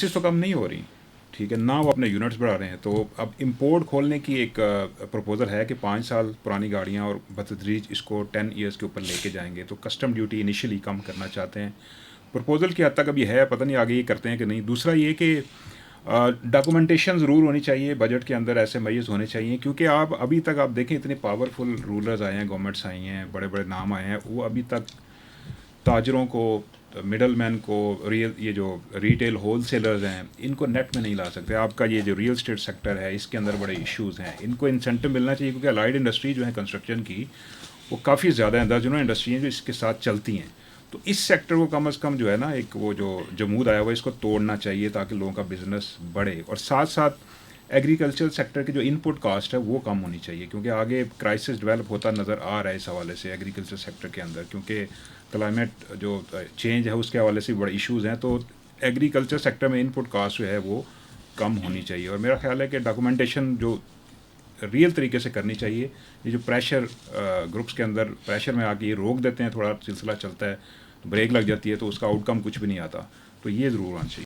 Prices تو کم نہیں ہو رہی، ٹھیک ہے نہ وہ اپنے یونٹس بڑھا رہے ہیں. تو اب امپورٹ کھولنے کی ایک پروپوزل ہے کہ 5 سال پرانی گاڑیاں اور بتدریج اس کو 10 ایئرس کے اوپر لے کے جائیں گے. تو کسٹم ڈیوٹی انیشلی کم کرنا چاہتے ہیں. پروپوزل کی حد تک اب یہ ہے، پتہ نہیں آگے یہ کرتے ہیں کہ نہیں. دوسرا یہ کہ ڈاکومنٹیشن ضرور ہونی چاہیے بجٹ کے اندر، ایسے میز ہونے چاہیے، کیونکہ آپ ابھی تک آپ دیکھیں اتنے پاورفل رولرز آئے ہیں، گورنمنٹس آئی ہیں، بڑے بڑے نام آئے ہیں، وہ ابھی تک تاجروں کو، مڈل مین کو، یہ جو ریٹیل ہول سیلرز ہیں ان کو نیٹ میں نہیں لا سکتے. آپ کا یہ جو ریئل اسٹیٹ سیکٹر ہے اس کے اندر بڑے ایشوز ہیں، ان کو انسینٹو ملنا چاہیے، کیونکہ الائڈ انڈسٹری جو ہے کنسٹرکشن کی وہ کافی زیادہ ہیں، درجنوں انڈسٹری ہیں جو اس کے ساتھ چلتی ہیں. تو اس سیکٹر کو کم از کم جو ہے نا ایک وہ جو جمود آیا ہوا ہے اس کو توڑنا چاہیے تاکہ لوگوں کا بزنس بڑھے. اور ساتھ ساتھ ایگریکلچر سیکٹر کی جو ان پٹ کاسٹ ہے وہ کم ہونی چاہیے، کیونکہ آگے کرائسس ڈیولپ ہوتا نظر آ رہا ہے اس حوالے سے ایگریکلچر سیکٹر کے اندر، کیونکہ کلائمیٹ جو چینج ہے اس کے حوالے سے بڑے ایشوز ہیں. تو ایگریکلچر سیکٹر میں ان پٹ کاسٹ جو ہے وہ کم ہونی چاہیے. اور میرا خیال ہے کہ ڈاکومنٹیشن جو ریئل طریقے سے کرنی چاہیے. یہ جو پریشر گروپس کے اندر پریشر میں آ کے یہ روک دیتے ہیں، تھوڑا سلسلہ چلتا ہے، بریک لگ جاتی ہے تو اس کا آؤٹ کم کچھ بھی نہیں آتا. تو یہ ضرور آنا چاہیے.